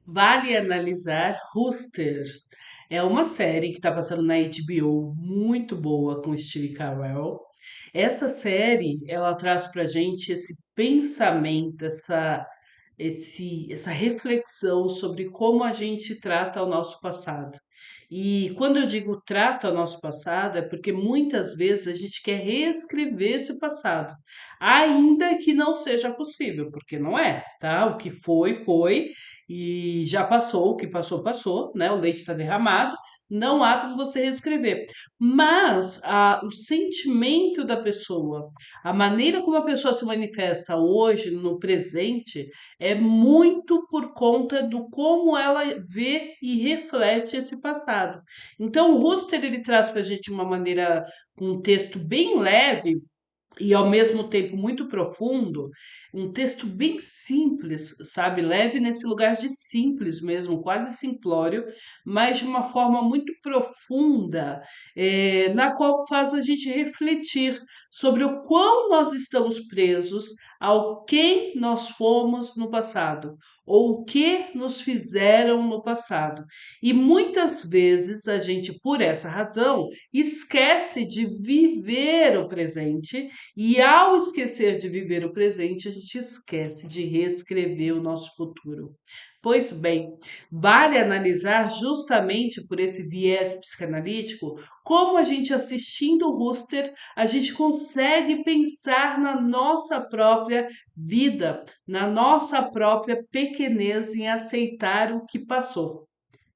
Vale analisar Roosters. É uma série que está passando na HBO, muito boa com Steve Carell. Essa série, ela traz pra gente esse pensamento, essa reflexão sobre como a gente trata o nosso passado. E quando eu digo trata o nosso passado, é porque muitas vezes a gente quer reescrever esse passado, ainda que não seja possível, porque não é, tá? O que foi, foi, e já passou, o que passou, passou, né? O leite está derramado, não há como você reescrever. Mas o sentimento da pessoa, a maneira como a pessoa se manifesta hoje, no presente, é muito por conta do como ela vê e reflete esse passado. Então, o Huster ele traz para a gente uma maneira, um texto bem leve e ao mesmo tempo muito profundo, um texto bem simples, sabe? Leve nesse lugar de simples mesmo, quase simplório, mas de uma forma muito profunda, na qual faz a gente refletir sobre o quão nós estamos presos ao quem nós fomos no passado, ou o que nos fizeram no passado. E muitas vezes a gente, por essa razão, esquece de viver o presente e ao esquecer de viver o presente, a gente esquece de reescrever o nosso futuro. Pois bem, vale analisar justamente por esse viés psicanalítico como a gente assistindo o Rooster, a gente consegue pensar na nossa própria vida, na nossa própria pequenez em aceitar o que passou,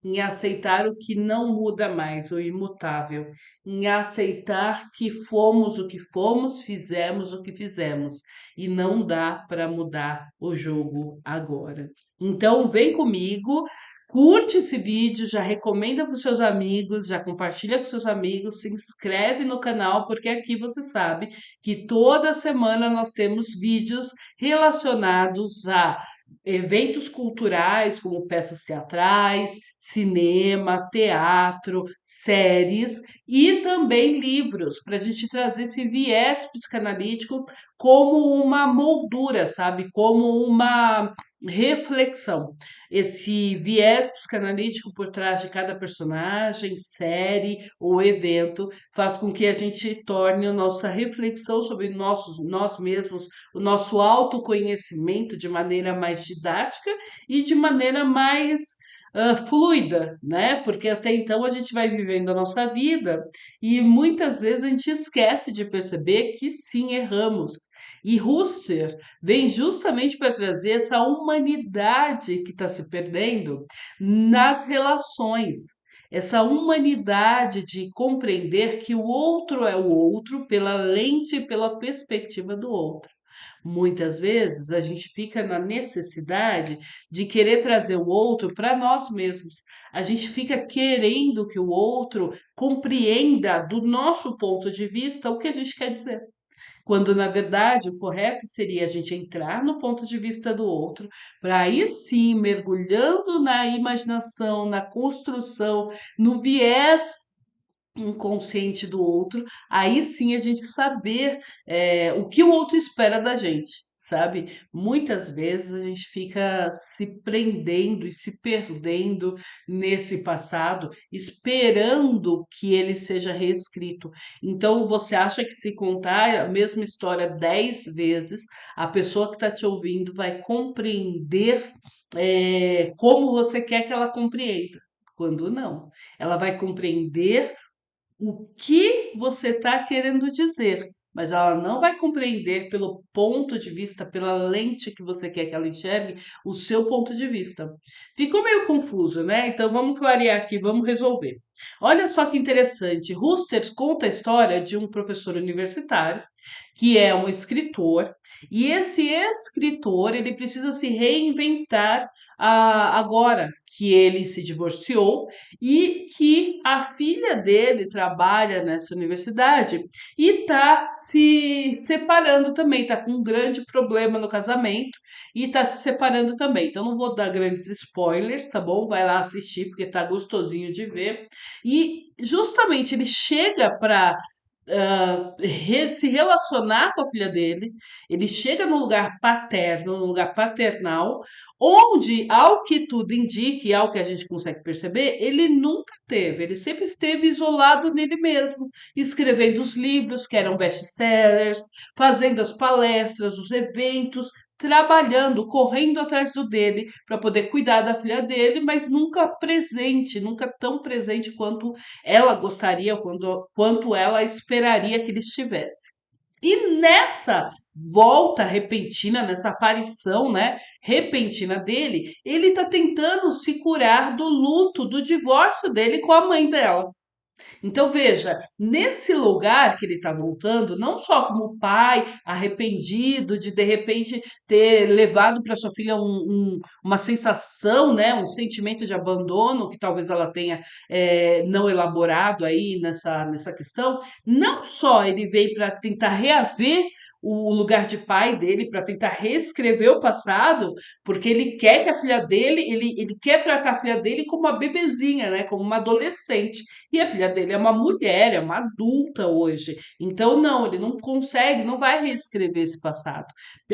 em aceitar o que não muda mais, o imutável, em aceitar que fomos o que fomos, fizemos o que fizemos e não dá para mudar o jogo agora. Então, vem comigo. Curte esse vídeo, já recomenda para os seus amigos, já compartilha com seus amigos, se inscreve no canal, porque aqui você sabe que toda semana nós temos vídeos relacionados a eventos culturais, como peças teatrais, cinema, teatro, séries e também livros, para a gente trazer esse viés psicanalítico como uma moldura, sabe? Como uma reflexão. Esse viés psicanalítico por trás de cada personagem, série ou evento faz com que a gente torne a nossa reflexão sobre nós mesmos, o nosso autoconhecimento de maneira mais didática e de maneira mais fluida, né? Porque até então a gente vai vivendo a nossa vida e muitas vezes a gente esquece de perceber que sim, erramos. E Husserl vem justamente para trazer essa humanidade que está se perdendo nas relações. Essa humanidade de compreender que o outro é o outro pela lente e pela perspectiva do outro. Muitas vezes a gente fica na necessidade de querer trazer o outro para nós mesmos. A gente fica querendo que o outro compreenda do nosso ponto de vista o que a gente quer dizer. Quando, na verdade, o correto seria a gente entrar no ponto de vista do outro, para aí sim, mergulhando na imaginação, na construção, no viés inconsciente do outro, aí sim a gente saber o que o outro espera da gente, sabe? Muitas vezes a gente fica se prendendo e se perdendo nesse passado, esperando que ele seja reescrito. Então você acha que se contar a mesma história 10 vezes, a pessoa que está te ouvindo vai compreender como você quer que ela compreenda. Quando não, ela vai compreender o que você está querendo dizer, mas ela não vai compreender pelo ponto de vista, pela lente que você quer que ela enxergue, o seu ponto de vista. Ficou meio confuso, né? Então vamos clarear aqui, vamos resolver. Olha só que interessante. Rusters conta a história de um professor universitário que é um escritor, e esse escritor ele precisa se reinventar agora que ele se divorciou e que a filha dele trabalha nessa universidade e está se separando também, está com um grande problema no casamento e está se separando também. Então não vou dar grandes spoilers, tá bom? Vai lá assistir porque tá gostosinho de ver. E justamente ele chega para se relacionar com a filha dele, ele chega num lugar paterno, num lugar paternal, onde, ao que tudo indica e ao que a gente consegue perceber, ele nunca teve, ele sempre esteve isolado nele mesmo, escrevendo os livros que eram best-sellers, fazendo as palestras, os eventos, trabalhando, correndo atrás do dele para poder cuidar da filha dele, mas nunca presente, nunca tão presente quanto ela gostaria, quanto ela esperaria que ele estivesse. E nessa volta repentina, nessa aparição, né, repentina dele, ele está tentando se curar do luto, do divórcio dele com a mãe dela. Então, veja, nesse lugar que ele está voltando, não só como pai arrependido de repente ter levado para sua filha uma sensação, né, um sentimento de abandono que talvez ela tenha não elaborado aí nessa questão, não só ele veio para tentar reaver o lugar de pai dele, para tentar reescrever o passado, porque ele quer que a filha dele, ele quer tratar a filha dele como uma bebezinha, né, como uma adolescente. E a filha dele é uma mulher, é uma adulta hoje. Então, não, ele não consegue, não vai reescrever esse passado.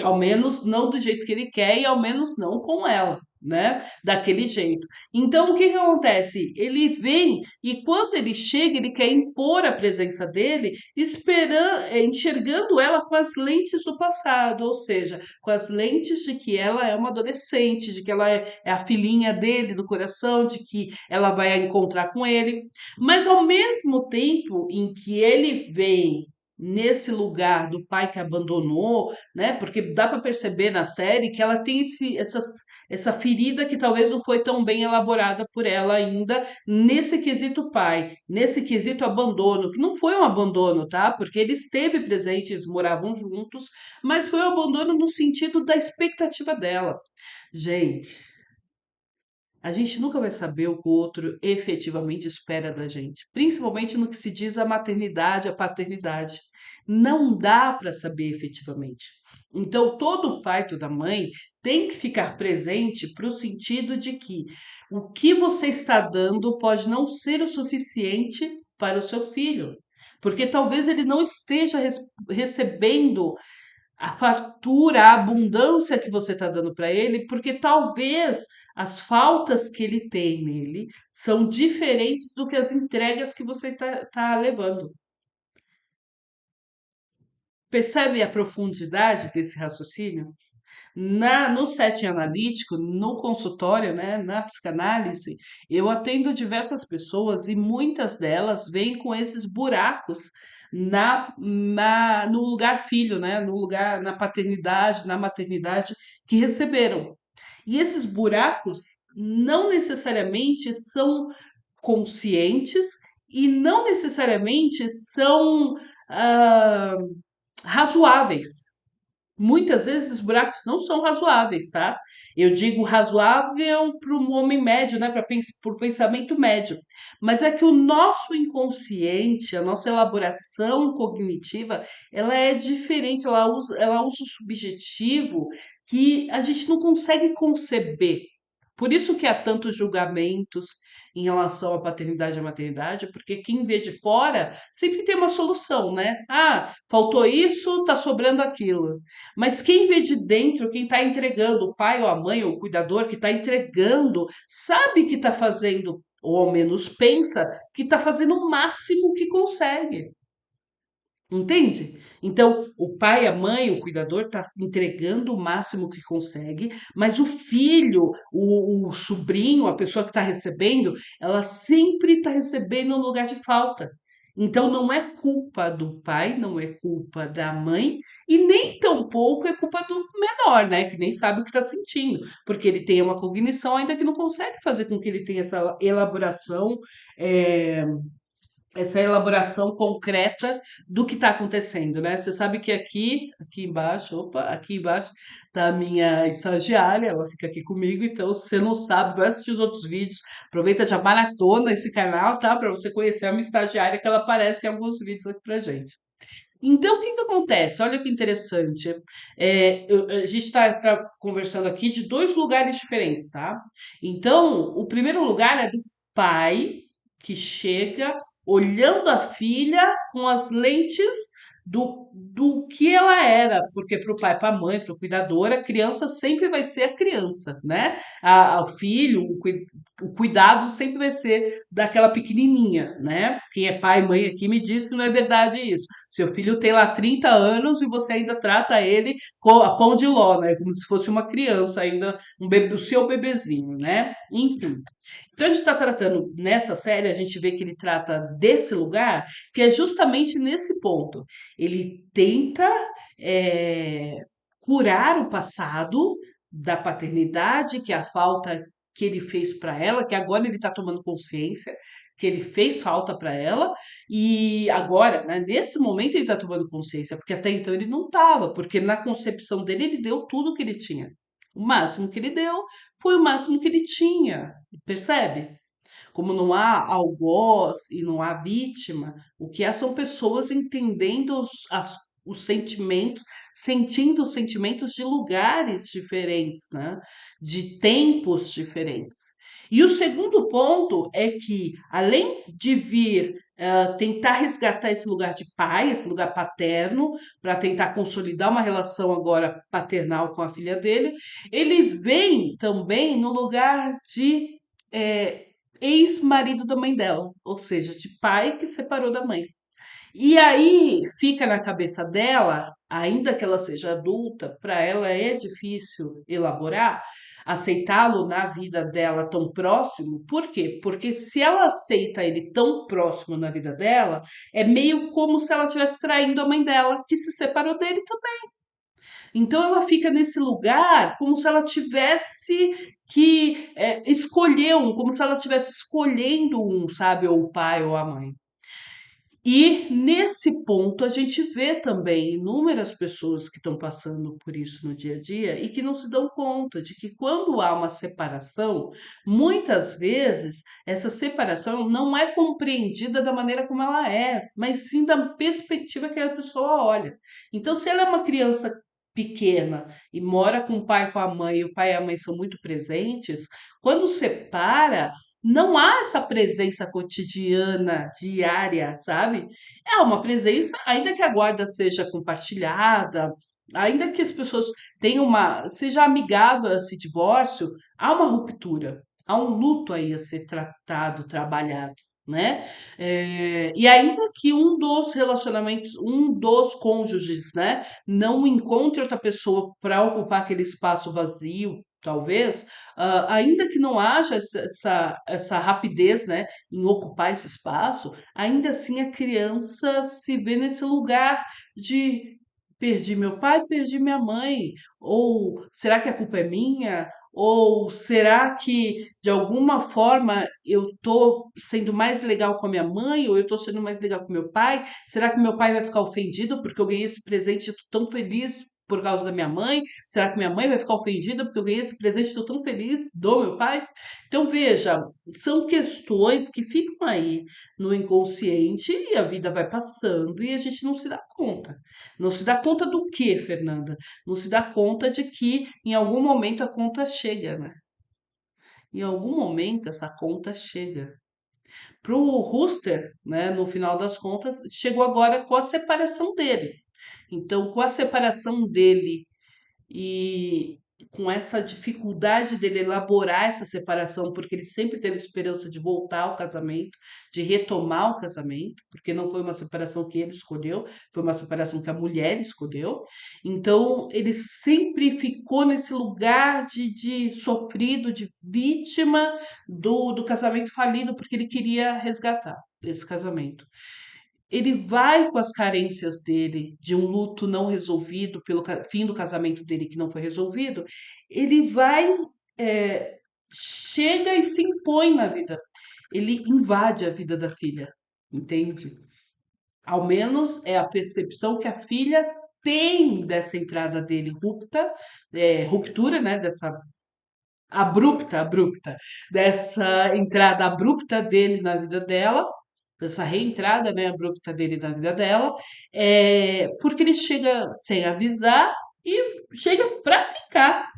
Ao menos não do jeito que ele quer e ao menos não com ela, né? Daquele jeito. Então, o que que acontece? Ele vem e quando ele chega, ele quer impor a presença dele, esperando, enxergando ela com as lentes do passado, ou seja, com as lentes de que ela é uma adolescente, de que ela é a filhinha dele do coração, de que ela vai encontrar com ele. Mas ao mesmo tempo em que ele vem nesse lugar do pai que abandonou, né? Porque dá para perceber na série que ela tem essa ferida que talvez não foi tão bem elaborada por ela ainda nesse quesito pai, nesse quesito abandono, que não foi um abandono, tá? Porque ele esteve presente, eles moravam juntos, mas foi um abandono no sentido da expectativa dela. Gente, a gente nunca vai saber o que o outro efetivamente espera da gente, principalmente no que se diz a maternidade, a paternidade. Não dá para saber efetivamente. Então, todo pai, toda mãe tem que ficar presente para o sentido de que o que você está dando pode não ser o suficiente para o seu filho. Porque talvez ele não esteja recebendo a fartura, a abundância que você está dando para ele, porque talvez as faltas que ele tem nele são diferentes do que as entregas que você tá levando. Percebe a profundidade desse raciocínio? No setting analítico, no consultório, né, na psicanálise, eu atendo diversas pessoas e muitas delas vêm com esses buracos no lugar filho, né, no lugar, na paternidade, na maternidade que receberam. E esses buracos não necessariamente são conscientes e não necessariamente são ah, razoáveis. Muitas vezes os buracos não são razoáveis, tá? Eu digo razoável para um homem médio, né? Para o pensamento médio. Mas é que o nosso inconsciente, a nossa elaboração cognitiva, ela é diferente, ela usa o subjetivo que a gente não consegue conceber. Por isso que há tantos julgamentos em relação à paternidade e à maternidade, porque quem vê de fora sempre tem uma solução, né? Ah, faltou isso, tá sobrando aquilo. Mas quem vê de dentro, quem está entregando, o pai ou a mãe ou o cuidador que está entregando, sabe que está fazendo, ou ao menos pensa, que está fazendo o máximo que consegue. Entende? Então, o pai, a mãe, o cuidador está entregando o máximo que consegue, mas o filho, o sobrinho, a pessoa que está recebendo, ela sempre está recebendo um lugar de falta. Então, não é culpa do pai, não é culpa da mãe, e nem tampouco é culpa do menor, né? Que nem sabe o que está sentindo, porque ele tem uma cognição ainda que não consegue fazer com que ele tenha eh, essa elaboração concreta do que está acontecendo, né? Você sabe que aqui embaixo, opa, aqui embaixo tá a minha estagiária, ela fica aqui comigo, então se você não sabe, vai assistir os outros vídeos, aproveita já maratona esse canal, tá? Para você conhecer a minha estagiária, que ela aparece em alguns vídeos aqui pra gente. Então, o que que acontece? Olha que interessante. A gente está conversando aqui de dois lugares diferentes, tá? Então, o primeiro lugar é do pai que chega olhando a filha com as lentes do que ela era, porque para o pai, para a mãe, para o cuidador, a criança sempre vai ser a criança, né? O filho, o cuidado sempre vai ser daquela pequenininha, né? Quem é pai e mãe aqui me diz que não é verdade isso. Seu filho tem lá 30 anos e você ainda trata ele com a pão de ló, né? Como se fosse uma criança ainda, o seu bebezinho, né? Enfim. Então a gente está tratando nessa série, a gente vê que ele trata desse lugar, que é justamente nesse ponto. Ele tenta é, curar o passado da paternidade, que é a falta que ele fez para ela, que agora ele está tomando consciência que ele fez falta para ela, e agora, né, nesse momento ele está tomando consciência, porque até então ele não estava, porque na concepção dele ele deu tudo que ele tinha. O máximo que ele deu foi o máximo que ele tinha, percebe? Como não há algoz e não há vítima, o que há são pessoas entendendo os sentimentos, sentindo os sentimentos de lugares diferentes, né? De tempos diferentes. E o segundo ponto é que, além de vir tentar resgatar esse lugar de pai, esse lugar paterno, para tentar consolidar uma relação agora paternal com a filha dele, ele vem também no lugar de é, ex-marido da mãe dela, ou seja, de pai que separou da mãe. E aí fica na cabeça dela, ainda que ela seja adulta, para ela é difícil elaborar, aceitá-lo na vida dela tão próximo. Por quê? Porque se ela aceita ele tão próximo na vida dela, é meio como se ela estivesse traindo a mãe dela, que se separou dele também. Então ela fica nesse lugar como se ela tivesse que escolher um, como se ela estivesse escolhendo um, sabe, ou o pai ou a mãe. E nesse ponto a gente vê também inúmeras pessoas que estão passando por isso no dia a dia e que não se dão conta de que quando há uma separação, muitas vezes essa separação não é compreendida da maneira como ela é, mas sim da perspectiva que a pessoa olha. Então, se ela é uma criança pequena e mora com o pai e com a mãe, e o pai e a mãe são muito presentes, quando separa, não há essa presença cotidiana, diária, sabe? É uma presença, ainda que a guarda seja compartilhada, ainda que as pessoas tenham seja amigável esse divórcio, há uma ruptura, há um luto aí a ser tratado, trabalhado, né? E ainda que um dos relacionamentos, um dos cônjuges, né, não encontre outra pessoa para ocupar aquele espaço vazio, talvez, ainda que não haja essa rapidez, né, em ocupar esse espaço, ainda assim a criança se vê nesse lugar de perdi meu pai, perdi minha mãe, ou será que a culpa é minha? Ou será que de alguma forma eu tô sendo mais legal com a minha mãe, ou eu tô sendo mais legal com meu pai? Será que meu pai vai ficar ofendido porque eu ganhei esse presente e tô tão feliz por causa da minha mãe? Será que minha mãe vai ficar ofendida porque eu ganhei esse presente e estou tão feliz do meu pai? Então, veja, são questões que ficam aí no inconsciente e a vida vai passando e a gente não se dá conta. Não se dá conta do quê, Fernanda? Não se dá conta de que em algum momento a conta chega, né? Em algum momento essa conta chega. Para o Rooster, né, no final das contas, chegou agora com a separação dele. Então, com a separação dele e com essa dificuldade dele elaborar essa separação, porque ele sempre teve esperança de voltar ao casamento, de retomar o casamento, porque não foi uma separação que ele escolheu, foi uma separação que a mulher escolheu. Então, ele sempre ficou nesse lugar de sofrido, de vítima do casamento falido, porque ele queria resgatar esse casamento. Ele vai com as carências dele, de um luto não resolvido, pelo fim do casamento dele que não foi resolvido, ele vai, chega e se impõe na vida. Ele invade a vida da filha, entende? Ao menos é a percepção que a filha tem dessa entrada dele ruptura, né? Dessa abrupta, dessa entrada abrupta dele na vida dela, dessa reentrada, né, abrupta dele na vida dela, porque ele chega sem avisar e chega para ficar.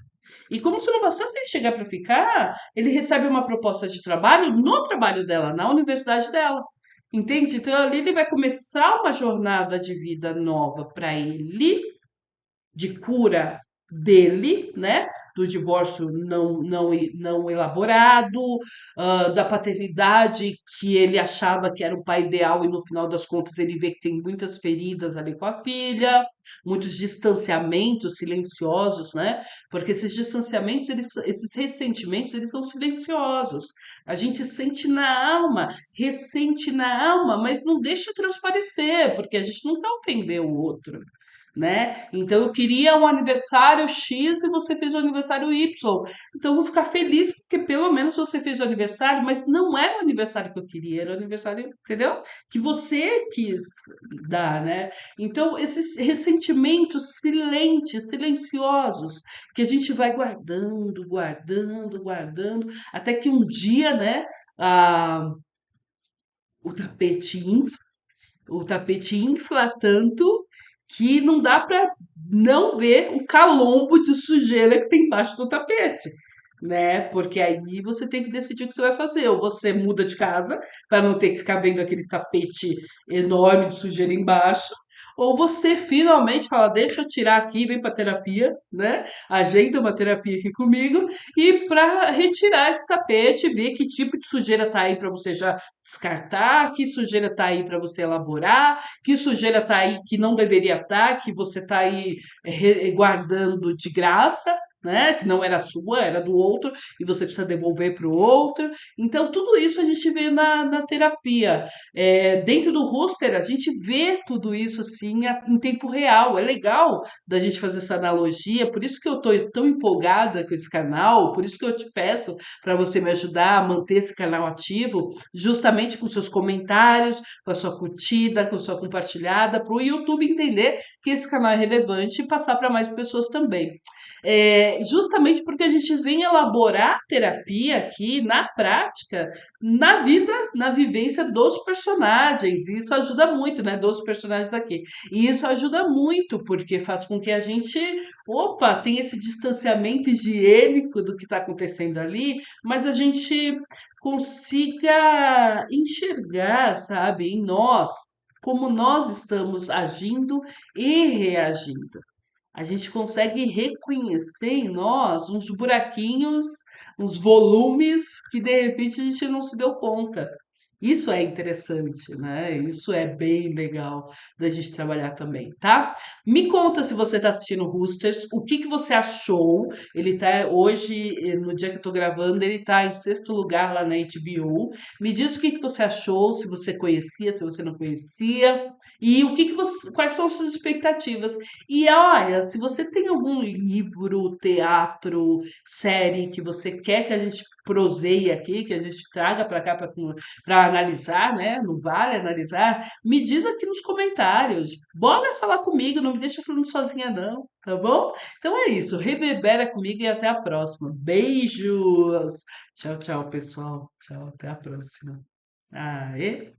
E como se não bastasse ele chegar para ficar, ele recebe uma proposta de trabalho no trabalho dela, na universidade dela. Entende? Então ali ele vai começar uma jornada de vida nova para ele, de cura dele, né? Do divórcio não elaborado, da paternidade que ele achava que era o pai ideal e no final das contas ele vê que tem muitas feridas ali com a filha, muitos distanciamentos silenciosos, né? Porque esses distanciamentos, esses ressentimentos, eles são silenciosos. A gente sente na alma, ressente na alma, mas não deixa transparecer, porque a gente não quer ofender o outro, né? Então eu queria um aniversário X e você fez o aniversário Y. Então eu vou ficar feliz porque pelo menos você fez o aniversário, mas não era o aniversário que eu queria, era o aniversário, entendeu? Que você quis dar, né? Então esses ressentimentos silentes, silenciosos, que a gente vai guardando, guardando, guardando, até que um dia, né, a, o tapete o tapete infla tanto que não dá para não ver o calombo de sujeira que tem embaixo do tapete, né? Porque aí você tem que decidir o que você vai fazer. Ou você muda de casa para não ter que ficar vendo aquele tapete enorme de sujeira embaixo. Ou você finalmente fala, deixa eu tirar aqui, vem para terapia, né? Agenda uma terapia aqui comigo e para retirar esse tapete, ver que tipo de sujeira tá aí para você já descartar, que sujeira está aí para você elaborar, que sujeira está aí que não deveria estar, que você está aí guardando de graça, né? Que não era sua, era do outro, e você precisa devolver para o outro. Então, tudo isso a gente vê na terapia. Dentro do roster, a gente vê tudo isso assim em tempo real. É legal da gente fazer essa analogia, por isso que eu estou tão empolgada com esse canal, por isso que eu te peço para você me ajudar a manter esse canal ativo, justamente com seus comentários, com a sua curtida, com a sua compartilhada, para o YouTube entender que esse canal é relevante e passar para mais pessoas também. Justamente porque a gente vem elaborar terapia aqui na prática, na vida, na vivência dos personagens. E isso ajuda muito, né? Dos personagens aqui. E isso ajuda muito, porque faz com que a gente, opa, tenha esse distanciamento higiênico do que está acontecendo ali, mas a gente consiga enxergar, sabe, em nós, como nós estamos agindo e reagindo. A gente consegue reconhecer em nós uns buraquinhos, uns volumes que de repente a gente não se deu conta. Isso é interessante, né? Isso é bem legal da gente trabalhar também, tá? Me conta se você está assistindo Roosters, o que que você achou? Ele tá hoje, no dia que eu tô gravando, ele tá em sexto lugar lá na HBO. Me diz o que que você achou, se você conhecia, se você não conhecia, e o que que quais são as suas expectativas? E olha, se você tem algum livro, teatro, série que você quer que a gente proseie aqui, que a gente traga para cá para analisar, né? Não vale analisar, me diz aqui nos comentários. Bora falar comigo, não me deixa falando sozinha, não, tá bom? Então é isso, reverbera comigo e até a próxima. Beijos! Tchau, tchau, pessoal. Tchau, até a próxima. Aê!